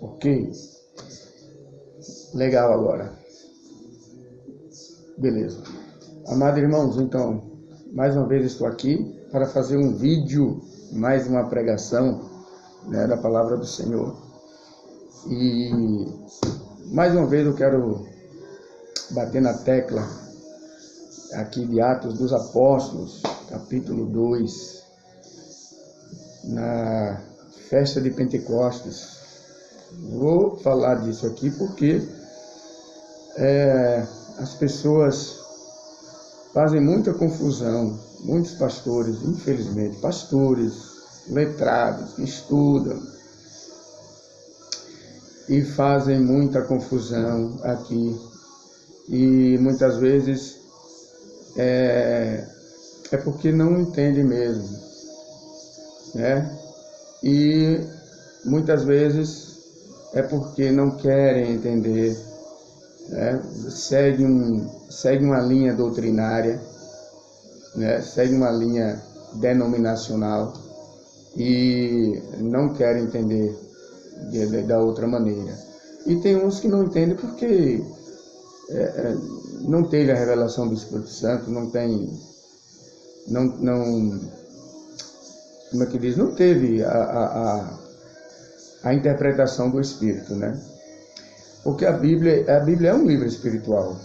Ok? Legal agora. Beleza. Amados irmãos, então, mais uma vez estou aqui para fazer um vídeo, mais uma pregação, né, da palavra do Senhor. E mais uma vez eu quero bater na tecla aqui de Atos dos Apóstolos, capítulo 2, na festa de Pentecostes. Vou falar disso aqui porque as pessoas fazem muita confusão, muitos pastores, infelizmente, pastores letrados que estudam e fazem muita confusão aqui, e muitas vezes é porque não entendem mesmo, né? E muitas vezes é porque não querem entender, né? Segue uma linha doutrinária, né? Segue uma linha denominacional e não querem entender da outra maneira. E tem uns que não entendem porque não teve a revelação do Espírito Santo, não como é que diz? Não teve a interpretação do Espírito, né? Porque a Bíblia é um livro espiritual.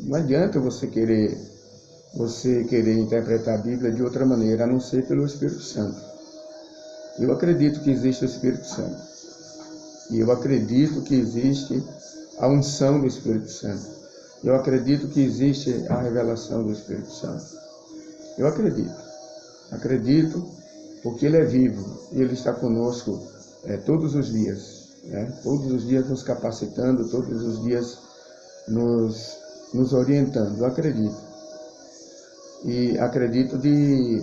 Não adianta você querer interpretar a Bíblia de outra maneira, a não ser pelo Espírito Santo. Eu acredito que existe o Espírito Santo. E eu acredito que existe a unção do Espírito Santo. Eu acredito que existe a revelação do Espírito Santo. Eu acredito porque Ele é vivo e Ele está conosco todos os dias, né? Todos os dias nos capacitando, todos os dias nos orientando. Eu acredito. E acredito de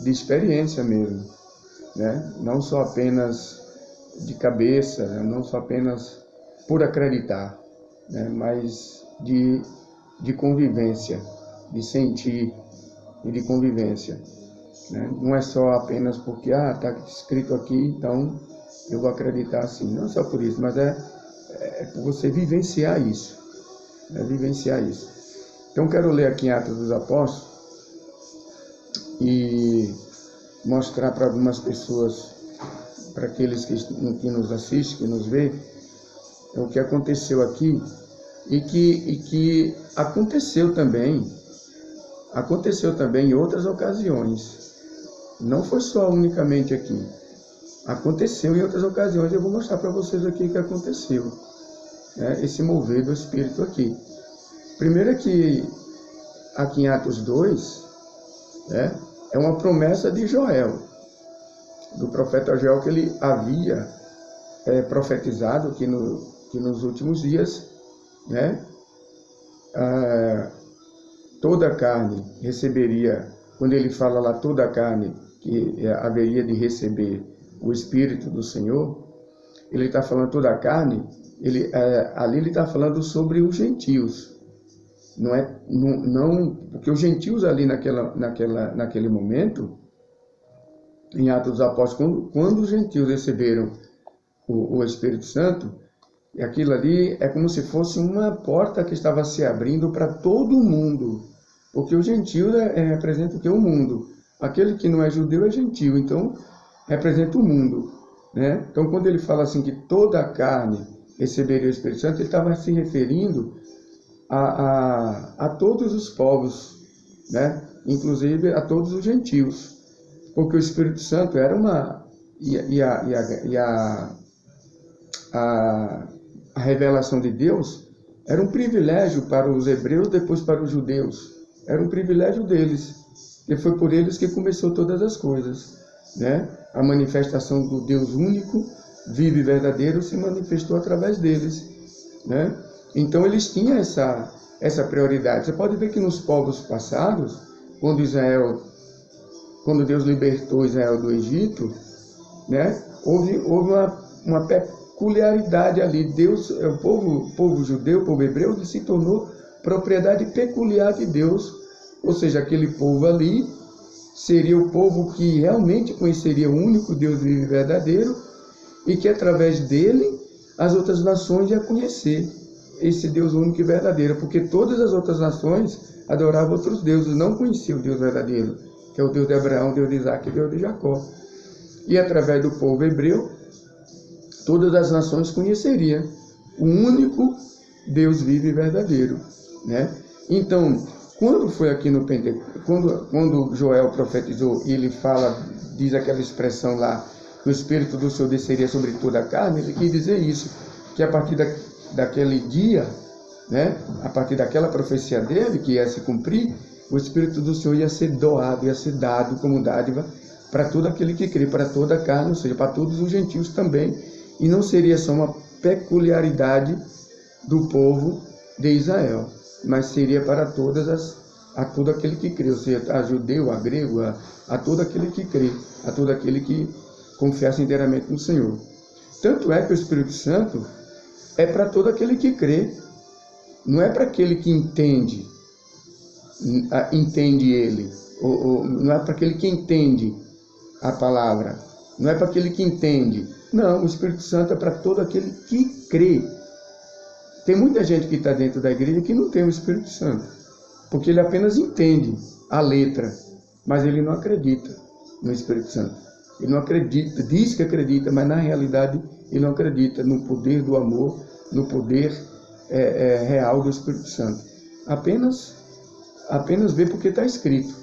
experiência mesmo, né? Não só apenas de cabeça, né? Não só apenas por acreditar, né? Mas de convivência, de sentir e de convivência, né? Não é só apenas porque está escrito aqui, então eu vou acreditar assim. Não só por isso, mas é por você vivenciar isso, né? Vivenciar isso. Então quero ler aqui em Atos dos Apóstolos e mostrar para algumas pessoas, para aqueles que nos assistem, que nos vê, o que aconteceu aqui e que aconteceu também em outras ocasiões. Não foi só unicamente aqui. Aconteceu em outras ocasiões. Eu vou mostrar para vocês aqui o que aconteceu, né? Esse mover do Espírito aqui. Primeiro é que aqui em Atos 2, né, é uma promessa de Joel, do profeta Joel, que ele havia profetizado que nos últimos dias, né, toda a carne receberia, quando ele fala lá toda a carne que haveria de receber o Espírito do Senhor, ele está falando toda a carne, ali ele está falando sobre os gentios, não porque os gentios ali naquele momento, em Atos dos Apóstolos, quando os gentios receberam o Espírito Santo, aquilo ali é como se fosse uma porta que estava se abrindo para todo mundo, porque o gentio representa o que? O mundo. Aquele que não é judeu é gentio, então representa o mundo, né? Então quando ele fala assim que toda a carne receberia o Espírito Santo, ele estava se referindo a todos os povos, né? Inclusive a todos os gentios, porque o Espírito Santo era a revelação de Deus era um privilégio para os hebreus, depois para os judeus. Era um privilégio deles, e foi por eles que começou todas as coisas, né? A manifestação do Deus único, vivo e verdadeiro, se manifestou através deles, né? Então eles tinham essa prioridade. Você pode ver que nos povos passados, quando Deus libertou Israel do Egito, né, houve uma peculiaridade ali. Deus, o povo judeu, o povo hebreu, ele se tornou propriedade peculiar de Deus. Ou seja, aquele povo ali seria o povo que realmente conheceria o único Deus vivo e verdadeiro, e que através dele as outras nações iam conhecer esse Deus único e verdadeiro, porque todas as outras nações adoravam outros deuses, não conheciam o Deus verdadeiro, que é o Deus de Abraão, Deus de Isaac e Deus de Jacó. E através do povo hebreu, todas as nações conheceriam o único Deus vivo e verdadeiro, né? Então, quando foi aqui no Pentecostes, quando Joel profetizou, ele diz aquela expressão lá, que o Espírito do Senhor desceria sobre toda a carne, ele quis dizer isso, que a partir daquele dia, né, a partir daquela profecia dele, que ia se cumprir, o Espírito do Senhor ia ser doado, ia ser dado como dádiva para todo aquele que crê, para toda a carne, ou seja, para todos os gentios também, e não seria só uma peculiaridade do povo de Israel, mas seria para a todo aquele que crê, ou seja, a judeu, a grego, a todo aquele que crê, a todo aquele que confiasse inteiramente no Senhor. Tanto é que o Espírito Santo é para todo aquele que crê, não é para aquele que entende ele, não é para aquele que entende a palavra, não é para aquele que entende. Não, o Espírito Santo é para todo aquele que crê. Tem muita gente que está dentro da igreja que não tem o Espírito Santo, porque ele apenas entende a letra, mas ele não acredita no Espírito Santo. Ele não acredita, diz que acredita, mas na realidade ele não acredita no poder do amor, no poder real do Espírito Santo. Apenas vê porque está escrito,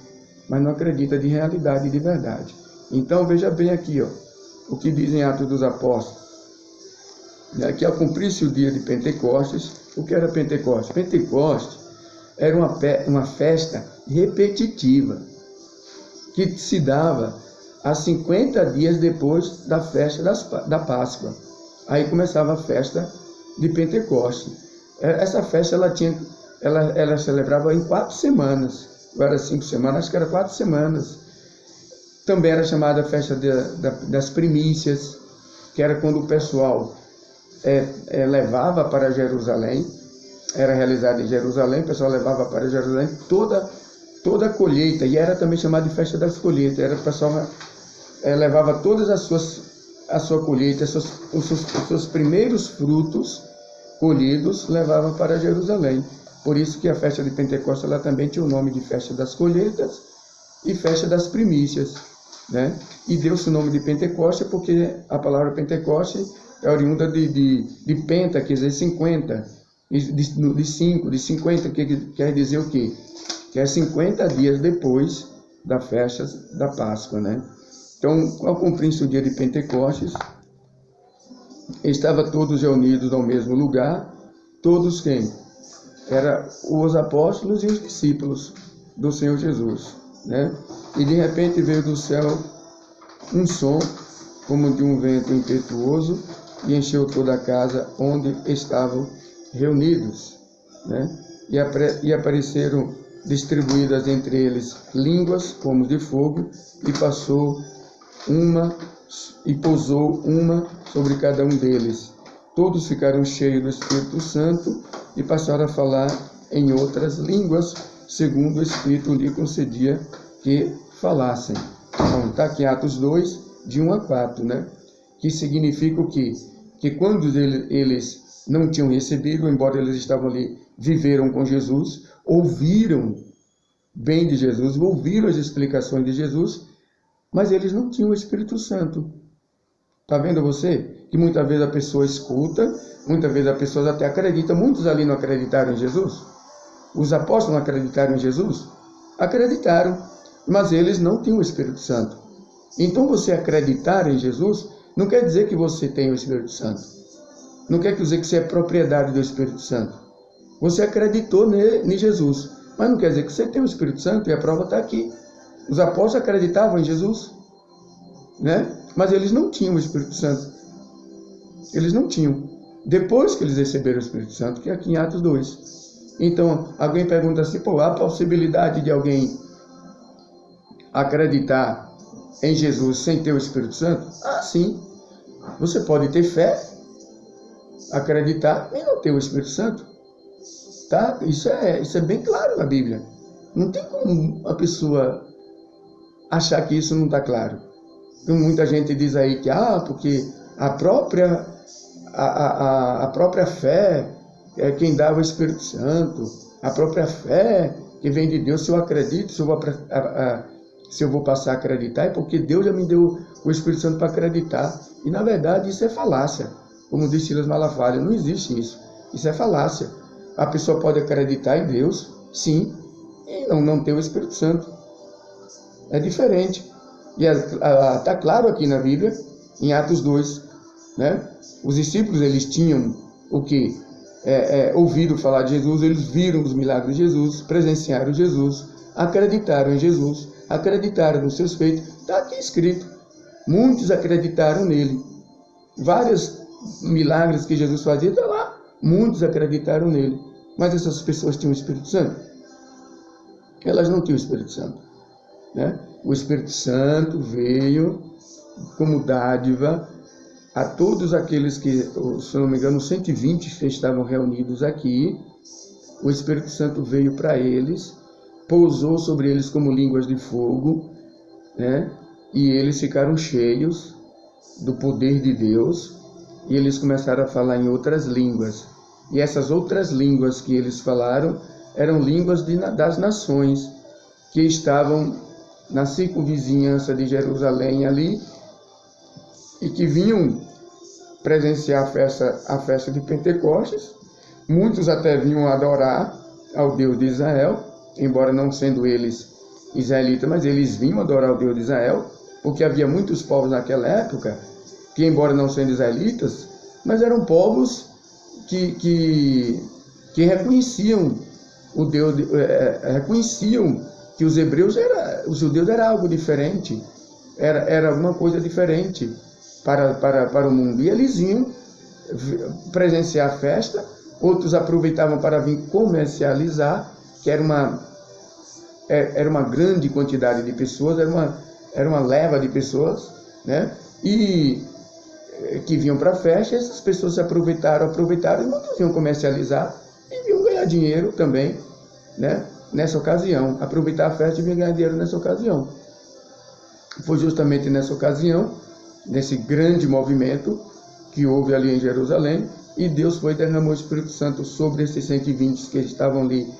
mas não acredita de realidade e de verdade. Então veja bem aqui, o que diz em Atos dos Apóstolos. Que ao cumprir-se o dia de Pentecostes, o que era Pentecostes? Pentecostes era uma festa repetitiva, que se dava a 50 dias depois da festa da Páscoa. Aí começava a festa de Pentecostes. Essa festa ela celebrava em 4 semanas, ou era 5 semanas, acho que era 4 semanas. Também era chamada a festa das primícias, que era quando o pessoal levava para Jerusalém, era realizada em Jerusalém, o pessoal levava para Jerusalém toda a colheita, e era também chamada de festa das colheitas. Era o pessoal levava todas a sua colheita, os seus primeiros frutos colhidos, levava para Jerusalém. Por isso que a festa de Pentecostes ela também tinha o nome de festa das colheitas e festa das primícias, né? E deu-se o nome de Pentecostes porque a palavra Pentecoste é oriunda de penta, quer dizer 50, de 5, de 50, que quer dizer o quê? Que é 50 dias depois da festa da Páscoa, né? Então, ao cumprir-se o dia de Pentecostes, estavam todos reunidos ao mesmo lugar, todos quem? Eram os apóstolos e os discípulos do Senhor Jesus, né? E de repente veio do céu um som, como de um vento impetuoso, e encheu toda a casa onde estavam reunidos, né? E apareceram distribuídas entre eles línguas como de fogo, e pousou uma sobre cada um deles. Todos ficaram cheios do Espírito Santo e passaram a falar em outras línguas, segundo o Espírito lhe concedia que falassem. Então, está aqui Atos 2, de 1 a 4, né? Que significa o quê? Que quando eles não tinham recebido, embora eles estavam ali, viveram com Jesus, ouviram bem de Jesus, ouviram as explicações de Jesus, mas eles não tinham o Espírito Santo. Está vendo você? Que muitas vezes a pessoa escuta, muitas vezes as pessoas até acreditam. Muitos ali não acreditaram em Jesus. Os apóstolos não acreditaram em Jesus? Acreditaram, mas eles não tinham o Espírito Santo. Então você acreditar em Jesus não quer dizer que você tem o Espírito Santo. Não quer dizer que você é propriedade do Espírito Santo. Você acreditou em Jesus, mas não quer dizer que você tem o Espírito Santo, e a prova está aqui. Os apóstolos acreditavam em Jesus, né? Mas eles não tinham o Espírito Santo. Eles não tinham. Depois que eles receberam o Espírito Santo, que é aqui em Atos 2. Então, alguém pergunta assim, há possibilidade de alguém acreditar em Jesus sem ter o Espírito Santo? Ah, sim. Você pode ter fé, acreditar e não ter o Espírito Santo. Tá? Isso é bem claro na Bíblia. Não tem como a pessoa achar que isso não está claro. Então, muita gente diz aí que, porque A própria fé é quem dá o Espírito Santo. A própria fé que vem de Deus, se eu acredito, se eu vou passar a acreditar, é porque Deus já me deu o Espírito Santo para acreditar. E, na verdade, isso é falácia. Como disse Silas Malafaia, não existe isso. Isso é falácia. A pessoa pode acreditar em Deus, sim, e não ter o Espírito Santo. É diferente. E está claro aqui na Bíblia, em Atos 2, né? Os discípulos, eles tinham o quê? Ouvido falar de Jesus, eles viram os milagres de Jesus, presenciaram Jesus, acreditaram em Jesus, acreditaram nos seus feitos. Está aqui escrito. Muitos acreditaram nele. Vários milagres que Jesus fazia, está lá. Muitos acreditaram nele. Mas essas pessoas tinham o Espírito Santo? Elas não tinham o Espírito Santo, né? O Espírito Santo veio como dádiva a todos aqueles que, se não me engano, 120 que estavam reunidos aqui. O Espírito Santo veio para eles, pousou sobre eles como línguas de fogo, né? E eles ficaram cheios do poder de Deus e eles começaram a falar em outras línguas. E essas outras línguas que eles falaram eram línguas das nações que estavam na circunvizinhança de Jerusalém ali e que vinham presenciar a festa de Pentecostes. Muitos até vinham adorar ao Deus de Israel, embora não sendo eles israelitas, mas eles vinham adorar ao Deus de Israel, porque havia muitos povos naquela época que, embora não sendo israelitas, mas eram povos que reconheciam o Deus, reconheciam que os judeus era algo diferente, era alguma coisa diferente para o mundo. E eles vinham presenciar a festa, outros aproveitavam para vir comercializar, que era uma grande quantidade de pessoas, era uma leva de pessoas, né? E que vinham para a festa, e essas pessoas se aproveitaram e muitos vinham comercializar e vinham ganhar dinheiro também, né? Nessa ocasião, aproveitar a festa e vinham ganhar dinheiro nessa ocasião. Foi justamente nessa ocasião, nesse grande movimento que houve ali em Jerusalém, e Deus derramou o Espírito Santo sobre esses 120 que estavam ali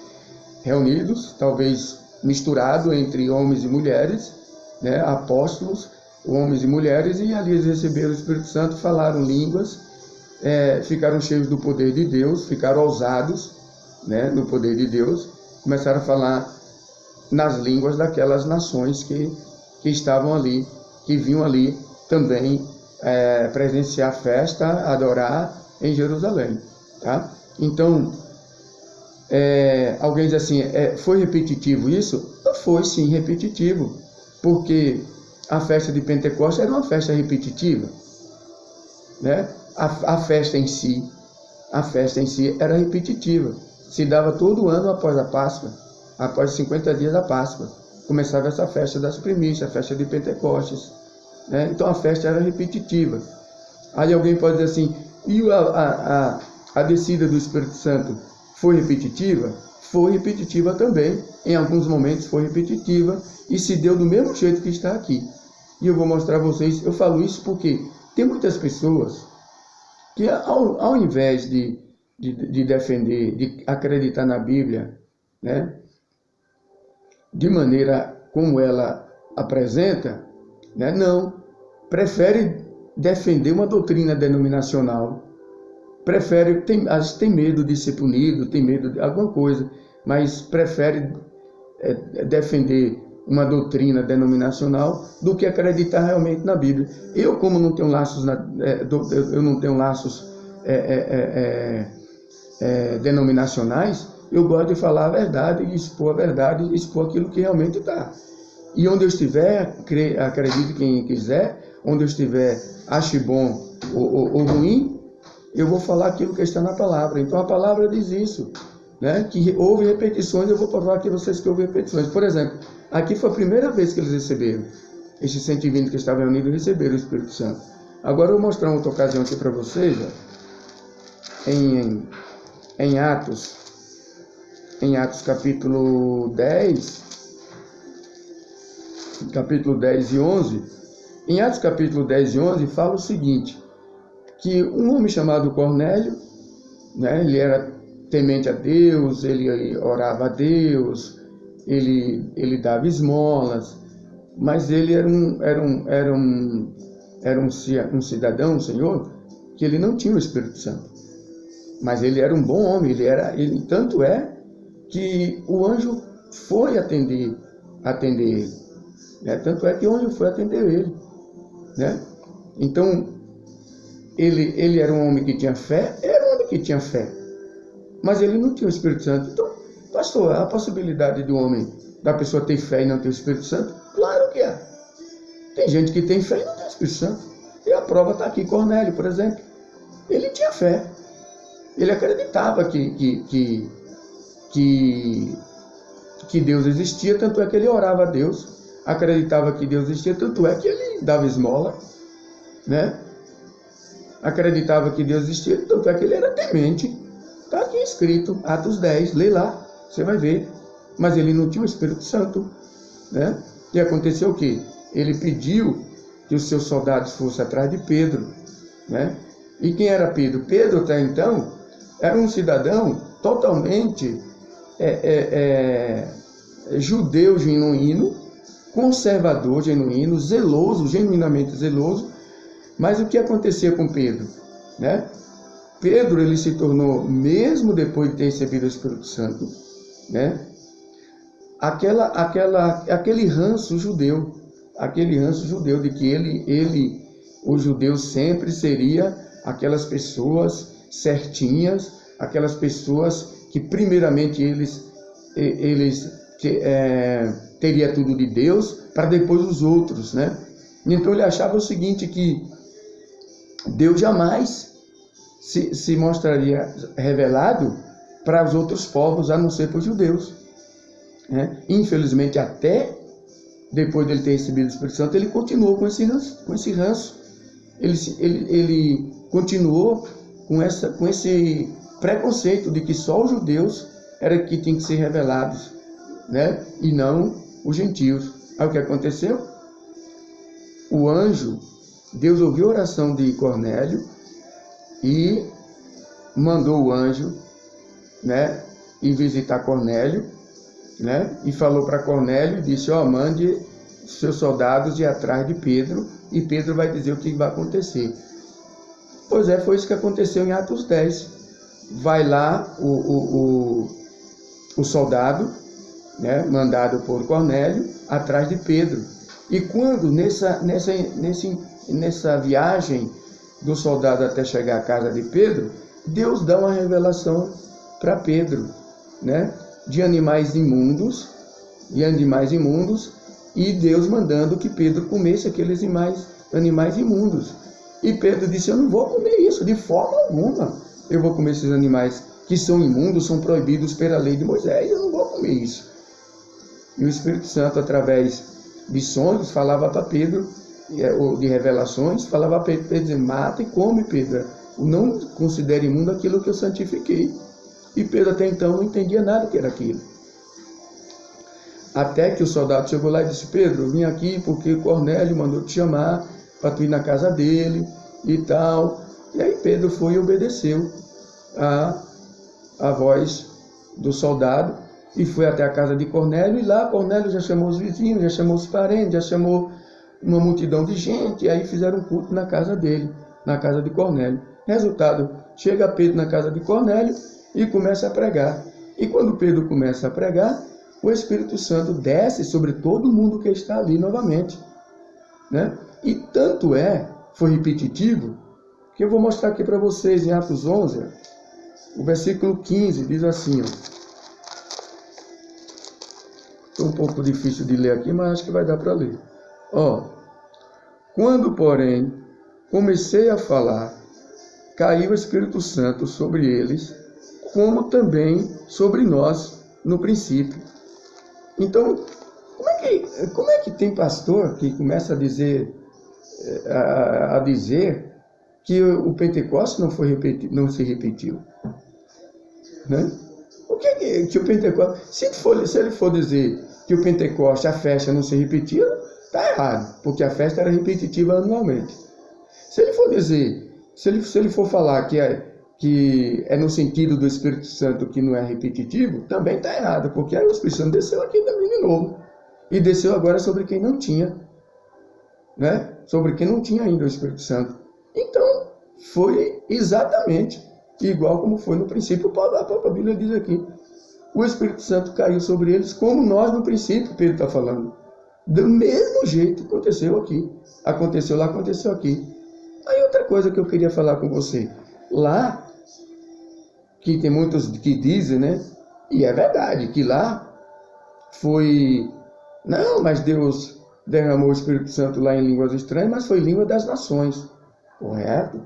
reunidos, talvez misturado entre homens e mulheres, né? Apóstolos, homens e mulheres, e ali eles receberam o Espírito Santo, falaram línguas, ficaram cheios do poder de Deus, ficaram ousados, né, no poder de Deus, começaram a falar nas línguas daquelas nações que estavam ali, que vinham ali também presenciar a festa, adorar em Jerusalém, tá? Então, alguém diz assim, foi repetitivo isso? Foi sim repetitivo, porque a festa de Pentecostes era uma festa repetitiva, né? A festa em si era repetitiva, se dava todo ano após a Páscoa, após 50 dias da Páscoa, começava essa festa das primícias, a festa de Pentecostes, né? Então a festa era repetitiva. Aí alguém pode dizer assim, e a descida do Espírito Santo foi repetitiva? Foi repetitiva também, em alguns momentos foi repetitiva, e se deu do mesmo jeito que está aqui. E eu vou mostrar a vocês, eu falo isso porque tem muitas pessoas que ao invés de defender, de acreditar na Bíblia, né, de maneira como ela apresenta, né, não, prefere defender uma doutrina denominacional, às vezes tem medo de ser punido, tem medo de alguma coisa, mas prefere defender uma doutrina denominacional do que acreditar realmente na Bíblia. Eu, como não tenho laços, eu não tenho laços denominacionais, eu gosto de falar a verdade e expor a verdade, expor aquilo que realmente está. E onde eu estiver, acredite quem quiser, onde eu estiver, ache bom ou ruim, eu vou falar aquilo que está na palavra. Então a palavra diz isso, né? Que houve repetições, eu vou provar aqui vocês que houve repetições. Por exemplo, aqui foi a primeira vez que eles receberam, esses 120 que estavam reunidos receberam o Espírito Santo. Agora eu vou mostrar uma outra ocasião aqui para vocês, ó, em Atos capítulo 10 e 11. Em Atos capítulo 10 e 11 fala o seguinte, que um homem chamado Cornélio, né, ele era temente a Deus, ele orava a Deus, ele dava esmolas, mas ele era um cidadão, um senhor, que ele não tinha o Espírito Santo. Mas ele era um bom homem, tanto é que o anjo foi atender ele. Né? Tanto é que o anjo foi atender ele. Né? Então, ele era um homem que tinha fé, mas ele não tinha o Espírito Santo. Então, pastor, a possibilidade da pessoa ter fé e não ter o Espírito Santo? Claro que é. Tem gente que tem fé e não tem o Espírito Santo. E a prova está aqui, Cornélio, por exemplo. Ele tinha fé. Ele acreditava que Deus existia, tanto é que ele orava a Deus. Acreditava que Deus existia, tanto é que ele dava esmola, né? Acreditava que Deus existia, tanto é que ele era temente. Está aqui escrito, Atos 10, lê lá, você vai ver. Mas ele não tinha o Espírito Santo, né? E aconteceu o quê? Ele pediu que os seus soldados fossem atrás de Pedro, né? E quem era Pedro? Pedro, até então, era um cidadão totalmente judeu genuíno, conservador genuíno, zeloso, genuinamente zeloso. Mas o que acontecia com Pedro? Né? Pedro, ele se tornou, mesmo depois de ter recebido o Espírito Santo, né? Aquele ranço judeu de que o judeu sempre seria aquelas pessoas certinhas, aquelas pessoas que primeiramente eles teria tudo de Deus, para depois os outros, né? Então ele achava o seguinte, que Deus jamais se mostraria revelado para os outros povos, a não ser para os judeus, né? Infelizmente, até depois dele ter recebido o Espírito Santo, ele continuou com esse ranço. Ele continuou com esse preconceito de que só os judeus era que tinham que ser revelados, né? E não os gentios. Aí o que aconteceu? O anjo, Deus ouviu a oração de Cornélio e mandou o anjo, né, ir visitar Cornélio, né? E falou para Cornélio, disse, mande seus soldados ir atrás de Pedro, e Pedro vai dizer o que vai acontecer. Pois é, foi isso que aconteceu em Atos 10. Vai lá o soldado, né, mandado por Cornélio, atrás de Pedro. E quando, nessa viagem do soldado até chegar à casa de Pedro, Deus dá uma revelação para Pedro, né, de animais imundos, e Deus mandando que Pedro comesse aqueles animais imundos. E Pedro disse, eu não vou comer isso, de forma alguma. Eu vou comer esses animais que são imundos, são proibidos pela lei de Moisés, eu não vou comer isso. E o Espírito Santo, através de sonhos, falava para Pedro, de revelações, falava para Pedro, dizendo, mata e come, Pedro. Não considere imundo aquilo que eu santifiquei. E Pedro até então não entendia nada que era aquilo. Até que o soldado chegou lá e disse, Pedro, eu vim aqui porque Cornélio mandou te chamar para tu ir na casa dele e tal. E aí Pedro foi e obedeceu a voz do soldado e foi até a casa de Cornélio. E lá Cornélio já chamou os vizinhos, já chamou os parentes, já chamou uma multidão de gente. E aí fizeram um culto na casa dele, na casa de Cornélio. Resultado, chega Pedro na casa de Cornélio e começa a pregar. E quando Pedro começa a pregar, o Espírito Santo desce sobre todo mundo que está ali novamente, né? E tanto foi repetitivo, que eu vou mostrar aqui para vocês em Atos 11, o versículo 15, diz assim, Estou um pouco difícil de ler aqui, mas acho que vai dar para ler. Quando, porém, comecei a falar, caiu o Espírito Santo sobre eles, como também sobre nós no princípio. Então, como é que tem pastor que começa a dizer que o Pentecostes não se repetiu? Né? O que o Pentecostes... Se ele for dizer que o Pentecostes, a festa não se repetiu, está errado, porque a festa era repetitiva anualmente. Se ele for dizer Se ele for falar que é no sentido do Espírito Santo que não é repetitivo, também está errado, porque aí o Espírito Santo desceu aqui também de novo. E desceu agora sobre quem não tinha, né? Sobre quem não tinha ainda o Espírito Santo. Então, foi exatamente igual como foi no princípio. A própria Bíblia diz aqui, o Espírito Santo caiu sobre eles como nós no princípio, Pedro está falando. Do mesmo jeito que aconteceu aqui. Aconteceu lá, aconteceu aqui. Aí outra coisa que eu queria falar com você. Lá, que tem muitos que dizem, né? E é verdade, que lá foi... Não, mas Deus derramou o Espírito Santo lá em línguas estranhas, mas foi língua das nações. Correto?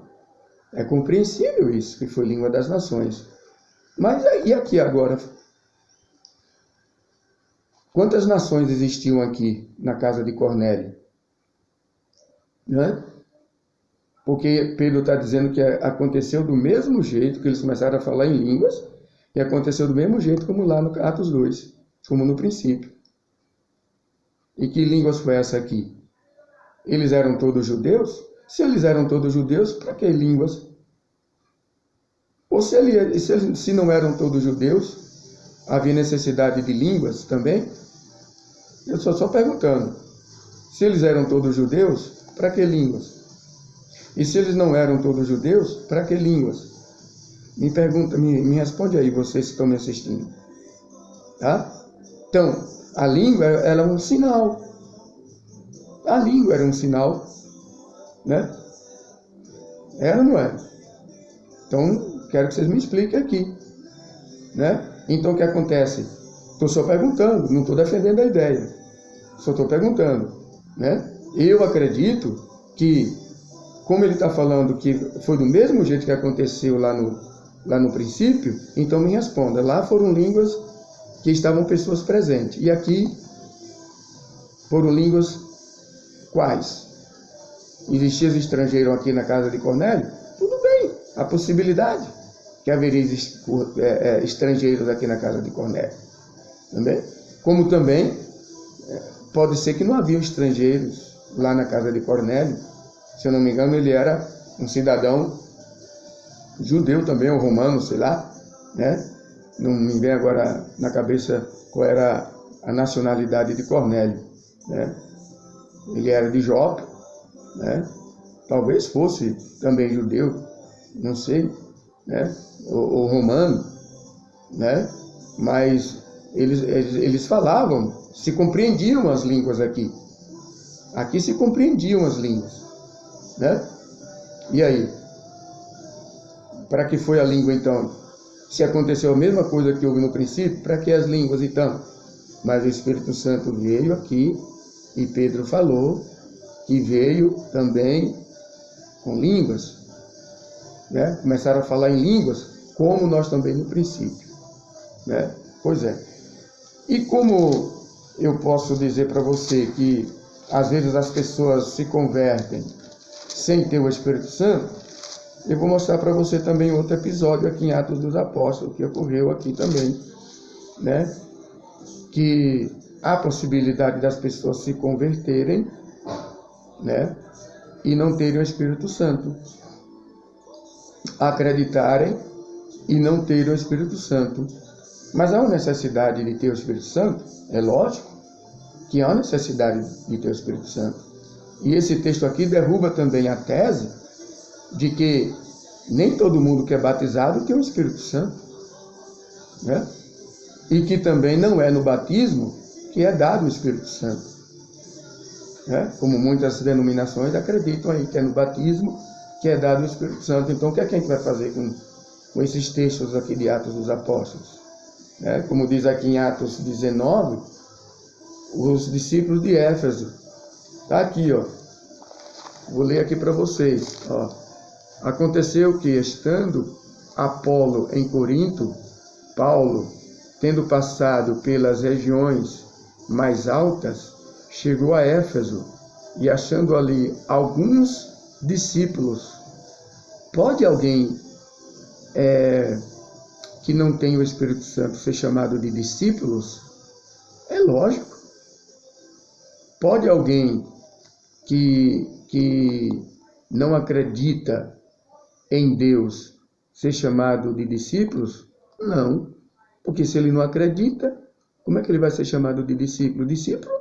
É compreensível isso, que foi língua das nações. Mas e aqui agora? Quantas nações existiam aqui na casa de Cornélio? Né? Porque Pedro está dizendo que aconteceu do mesmo jeito que eles começaram a falar em línguas, e aconteceu do mesmo jeito como lá no Atos 2, como no princípio. E que línguas foi essa aqui? Eles eram todos judeus? Se eles eram todos judeus, para que línguas? Ou se não eram todos judeus, havia necessidade de línguas também? Eu estou só perguntando. Se eles eram todos judeus, para que línguas? E se eles não eram todos judeus, para que línguas? Me pergunta, me responde aí, vocês que estão me assistindo. Tá? Então, a língua era um sinal. A língua era um sinal, né? Era ou não era? Então, quero que vocês me expliquem aqui, né? Então, o que acontece? Estou só perguntando, não estou defendendo a ideia. Só estou perguntando, né? Eu acredito que, como ele está falando que foi do mesmo jeito que aconteceu lá no princípio, então me responda. Lá foram línguas que estavam pessoas presentes. E aqui foram línguas quais? Existiam estrangeiros aqui na casa de Cornélio? Tudo bem, a possibilidade que haveria estrangeiros aqui na casa de Cornélio. Também? Como também pode ser que não havia estrangeiros lá na casa de Cornélio. Se eu não me engano, ele era um cidadão judeu também, ou romano, sei lá, né? Não me vem agora na cabeça qual era a nacionalidade de Cornélio, né? Ele era de Jope, né? Talvez fosse também judeu, não sei, né? Ou romano, né? Mas eles falavam, se compreendiam as línguas aqui. Aqui se compreendiam as línguas, né? E aí? Para que foi a língua então? Se aconteceu a mesma coisa que houve no princípio, para que as línguas então? Mas o Espírito Santo veio aqui e Pedro falou que veio também com línguas, né? Começaram a falar em línguas, como nós também no princípio, né? Pois é. E como eu posso dizer para você que às vezes as pessoas se convertem sem ter o Espírito Santo, eu vou mostrar para você também outro episódio aqui em Atos dos Apóstolos, que ocorreu aqui também, né? Que há possibilidade das pessoas se converterem, né? E não terem o Espírito Santo. Acreditarem e não terem o Espírito Santo. Mas há uma necessidade de ter o Espírito Santo? É lógico que há uma necessidade de ter o Espírito Santo. E esse texto aqui derruba também a tese de que nem todo mundo que é batizado tem o Espírito Santo, né? E que também não é no batismo que é dado o Espírito Santo, né? Como muitas denominações acreditam aí que é no batismo que é dado o Espírito Santo. Então, o que é que a gente vai fazer com esses textos aqui de Atos dos Apóstolos? Né? Como diz aqui em Atos 19, os discípulos de Éfeso. Está aqui, ó. Vou ler aqui para vocês, ó. Aconteceu que, estando Apolo em Corinto, Paulo, tendo passado pelas regiões mais altas, chegou a Éfeso e, achando ali alguns discípulos. Pode alguém que não tem o Espírito Santo ser chamado de discípulos? É lógico. Pode alguém que não acredita em Deus ser chamado de discípulos? Não, porque se ele não acredita, como é que ele vai ser chamado de discípulo? Discípulo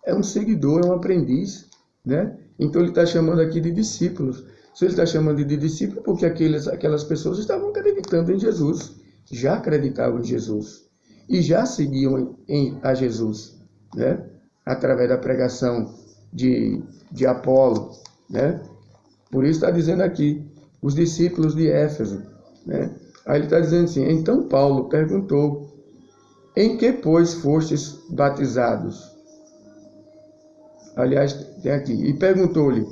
é um seguidor, é um aprendiz, né? Então ele está chamando aqui de discípulos. Se ele está chamando de discípulo, porque aquelas pessoas estavam acreditando em Jesus, já acreditavam em Jesus e já seguiam a Jesus, né? Através da pregação de Apolo, né? Por isso está dizendo aqui, os discípulos de Éfeso, né? Aí ele está dizendo assim, então Paulo perguntou, em que, pois, fostes batizados? Aliás, tem aqui, e perguntou-lhe,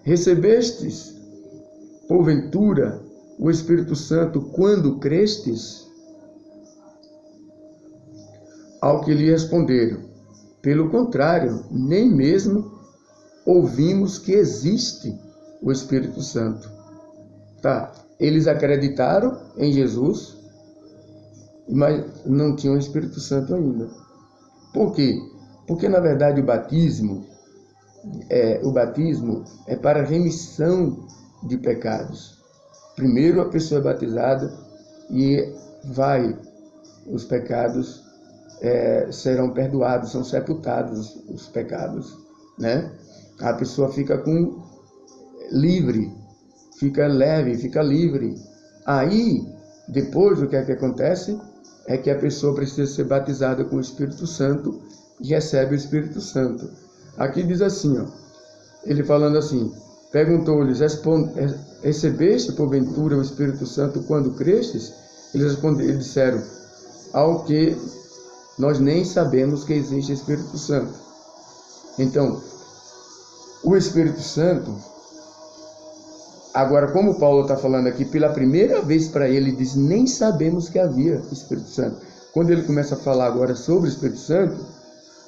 recebestes, porventura, o Espírito Santo quando crestes? Ao que lhe responderam, pelo contrário, nem mesmo ouvimos que existe o Espírito Santo. Tá, eles acreditaram em Jesus, mas não tinham o Espírito Santo ainda. Por quê? Porque, na verdade, o batismo é para remissão de pecados. Primeiro a pessoa é batizada e os pecados serão perdoados, são sepultados os pecados, né? A pessoa fica livre, fica leve, fica livre. Aí, depois, o que é que acontece? É que a pessoa precisa ser batizada com o Espírito Santo e recebe o Espírito Santo. Aqui diz assim, ó, ele falando assim, perguntou-lhes, recebeste porventura o Espírito Santo quando crestes? Eles disseram, ao que nós nem sabemos que existe Espírito Santo. Então, o Espírito Santo, agora como Paulo está falando aqui, pela primeira vez para ele diz, nem sabemos que havia Espírito Santo. Quando ele começa a falar agora sobre o Espírito Santo,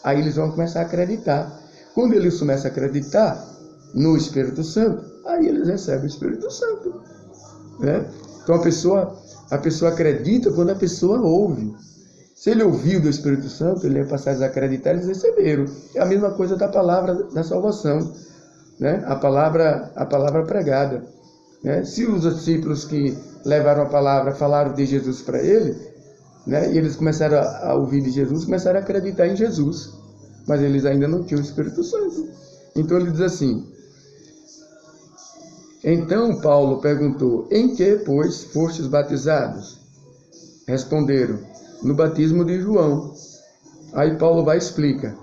aí eles vão começar a acreditar. Quando eles começam a acreditar no Espírito Santo, aí eles recebem o Espírito Santo, né? Então a pessoa acredita quando a pessoa ouve. Se ele ouviu do Espírito Santo, ele vai passar a acreditar, eles receberam. É a mesma coisa da palavra da salvação, né? A palavra pregada, né? Se os discípulos que levaram a palavra falaram de Jesus para ele, né? E eles começaram a ouvir de Jesus, começaram a acreditar em Jesus, mas eles ainda não tinham o Espírito Santo. Então ele diz assim, então Paulo perguntou, em que, pois, fostes batizados? Responderam, no batismo de João. Aí Paulo vai e explica,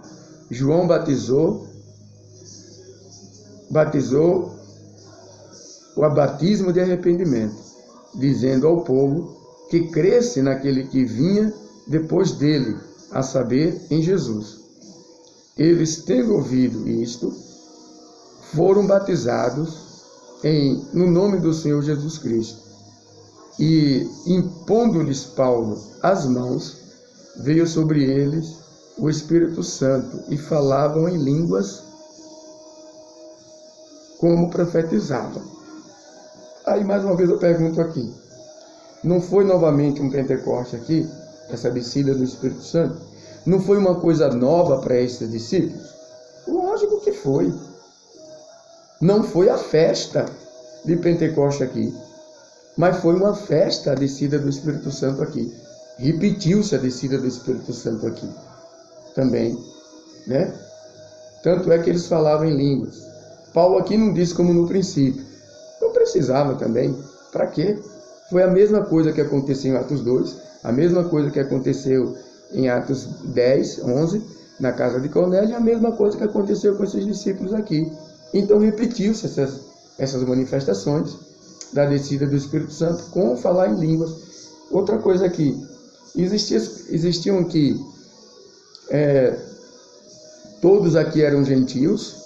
João batizou o batismo de arrependimento, dizendo ao povo que cresce naquele que vinha depois dele, a saber, em Jesus. Eles, tendo ouvido isto, foram batizados no nome do Senhor Jesus Cristo. E, impondo-lhes Paulo as mãos, veio sobre eles o Espírito Santo e falavam em línguas como profetizavam. Aí, mais uma vez, eu pergunto aqui, não foi novamente um Pentecoste aqui, essa descida do Espírito Santo? Não foi uma coisa nova para esses discípulos? Lógico que foi. Não foi a festa de Pentecoste aqui, mas foi uma festa, a descida do Espírito Santo aqui. Repetiu-se a descida do Espírito Santo aqui também, né? Tanto é que eles falavam em línguas. Paulo aqui não disse como no princípio. Não precisava também. Para quê? Foi a mesma coisa que aconteceu em Atos 2, a mesma coisa que aconteceu em Atos 10, 11, na casa de Cornélio, e a mesma coisa que aconteceu com esses discípulos aqui. Então repetiu-se essas manifestações da descida do Espírito Santo com falar em línguas. Outra coisa aqui, existiam aqui, todos aqui eram gentios,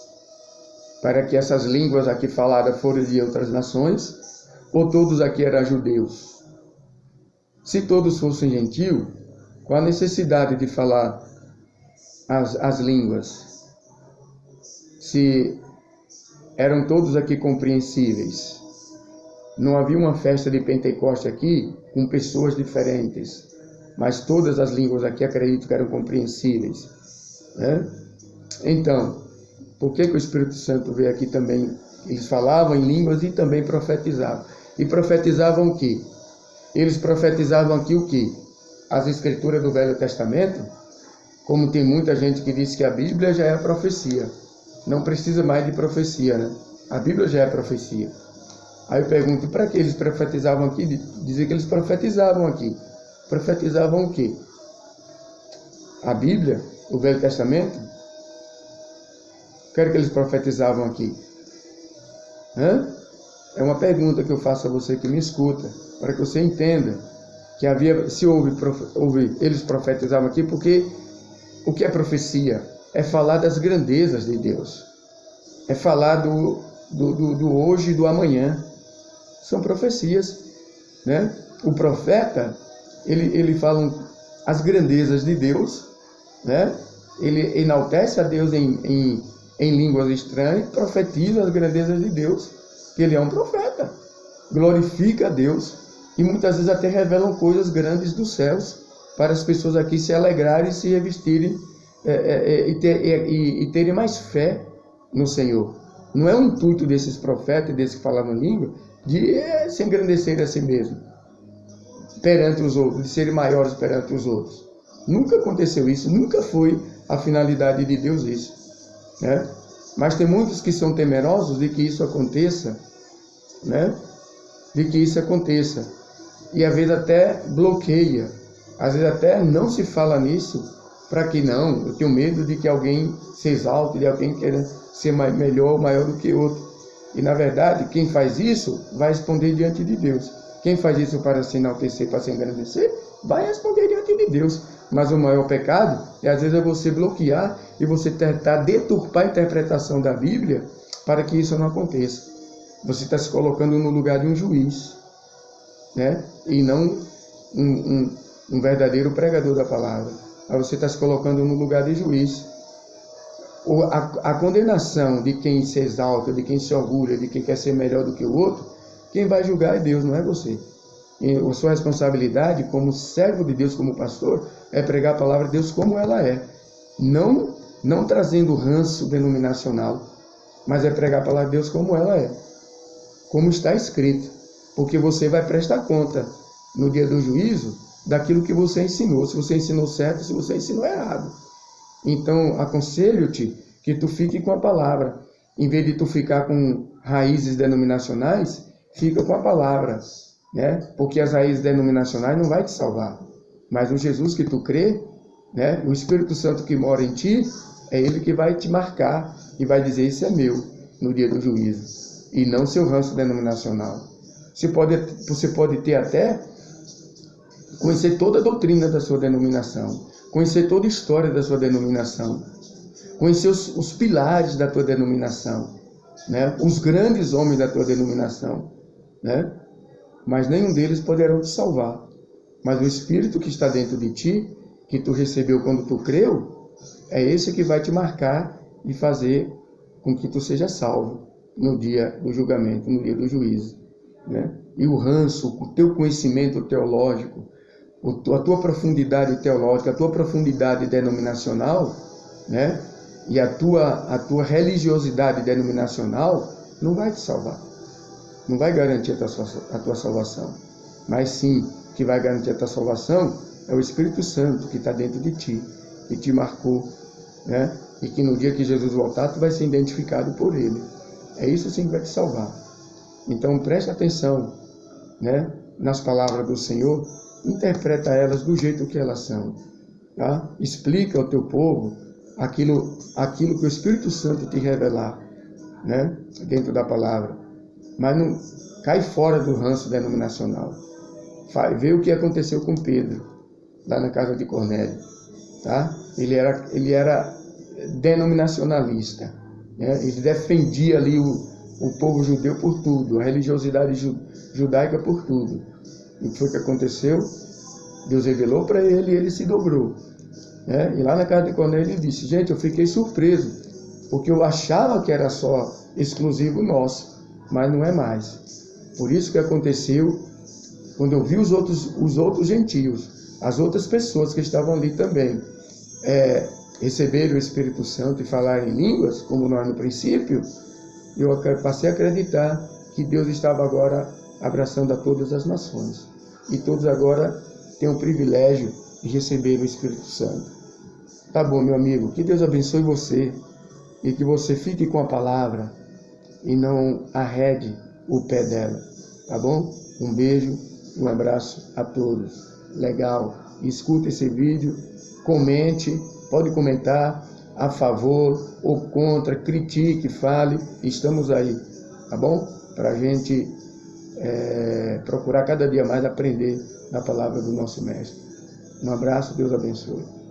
para que essas línguas aqui faladas fossem de outras nações, ou todos aqui eram judeus? Se todos fossem gentios, qual a necessidade de falar as línguas? Se eram todos aqui compreensíveis. Não havia uma festa de Pentecoste aqui com pessoas diferentes, mas todas as línguas aqui acredito que eram compreensíveis, né? Então, por que o Espírito Santo veio aqui também? Eles falavam em línguas e também profetizavam. E profetizavam o quê? Eles profetizavam aqui o quê? As escrituras do Velho Testamento, como tem muita gente que diz que a Bíblia já é a profecia. Não precisa mais de profecia, né? A Bíblia já é a profecia. Aí eu pergunto, para que eles profetizavam aqui? Dizer que eles profetizavam aqui. Profetizavam o quê? A Bíblia, o Velho Testamento? O que era que eles profetizavam aqui? É uma pergunta que eu faço a você que me escuta, para que você entenda que havia, se eles profetizavam aqui, porque o que é profecia? É falar das grandezas de Deus. É falar do hoje e do amanhã. São profecias, né? O profeta, ele fala as grandezas de Deus, né? Ele enaltece a Deus em línguas estranhas, profetiza as grandezas de Deus, que ele é um profeta, glorifica a Deus, e muitas vezes até revelam coisas grandes dos céus, para as pessoas aqui se alegrarem, se revestirem e terem mais fé no Senhor. Não é o intuito desses profetas, desses que falavam língua, de se engrandecer a si mesmo, perante os outros, de serem maiores perante os outros. Nunca aconteceu isso, nunca foi a finalidade de Deus isso, né? Mas tem muitos que são temerosos de que isso aconteça, né? De que isso aconteça. E às vezes até bloqueia, às vezes até não se fala nisso, para que não, eu tenho medo de que alguém se exalte, de alguém queira ser melhor ou maior do que outro. E na verdade, quem faz isso vai responder diante de Deus. Quem faz isso para se enaltecer, para se engrandecer, vai responder diante de Deus. Mas o maior pecado às vezes é você bloquear e você tentar deturpar a interpretação da Bíblia para que isso não aconteça. Você está se colocando no lugar de um juiz, né? E não um verdadeiro pregador da palavra. Aí você está se colocando no lugar de juiz. A condenação de quem se exalta, de quem se orgulha, de quem quer ser melhor do que o outro, quem vai julgar é Deus, não é você. E a sua responsabilidade como servo de Deus, como pastor, é pregar a palavra de Deus como ela é. Não trazendo ranço denominacional, mas é pregar a palavra de Deus como ela é. Como está escrito. Porque você vai prestar conta no dia do juízo daquilo que você ensinou. Se você ensinou certo, se você ensinou errado. Então, aconselho-te que tu fique com a palavra. Em vez de tu ficar com raízes denominacionais, fica com a palavra, né? Porque as raízes denominacionais não vai te salvar. Mas o Jesus que tu crê, né? O Espírito Santo que mora em ti, é ele que vai te marcar e vai dizer, isso é meu, no dia do juízo. E não seu ranço denominacional. Você pode ter até conhecer toda a doutrina da sua denominação, conhecer toda a história da sua denominação, conhecer os pilares da tua denominação, né? Os grandes homens da tua denominação, né? Mas nenhum deles poderão te salvar. Mas o Espírito que está dentro de ti, que tu recebeu quando tu creu, é esse que vai te marcar e fazer com que tu seja salvo no dia do julgamento, no dia do juízo, né? E o ranço, o teu conhecimento teológico, a tua profundidade teológica, a tua profundidade denominacional, né? E a tua religiosidade denominacional não vai te salvar. Não vai garantir a tua salvação. Mas sim, que vai garantir a tua salvação é o Espírito Santo que está dentro de ti, que te marcou, né? E que no dia que Jesus voltar, tu vai ser identificado por ele. É isso sim que vai te salvar. Então preste atenção, né? Nas palavras do Senhor, interpreta elas do jeito que elas são, tá? Explica ao teu povo aquilo que o Espírito Santo te revelar, né? Dentro da palavra. Mas não cai fora do ranço denominacional. Vê o que aconteceu com Pedro, lá na casa de Cornélio, tá? Ele era denominacionalista, né? Ele defendia ali o povo judeu por tudo, a religiosidade judaica por tudo. E o que foi que aconteceu? Deus revelou para ele e ele se dobrou, né? E lá na casa de Cornélio ele disse, gente, eu fiquei surpreso, porque eu achava que era só exclusivo nosso, mas não é mais. Por isso que aconteceu, quando eu vi os outros gentios, as outras pessoas que estavam ali também, receberem o Espírito Santo e falarem em línguas, como nós no princípio, eu passei a acreditar que Deus estava agora abraçando a todas as nações. E todos agora têm o privilégio de receber o Espírito Santo. Tá bom, meu amigo, que Deus abençoe você e que você fique com a palavra e não arrede o pé dela, tá bom? Um beijo e um abraço a todos. Legal, escuta esse vídeo, comente, pode comentar a favor ou contra, critique, fale, estamos aí, tá bom? Para a gente procurar cada dia mais aprender da palavra do nosso Mestre. Um abraço, Deus abençoe.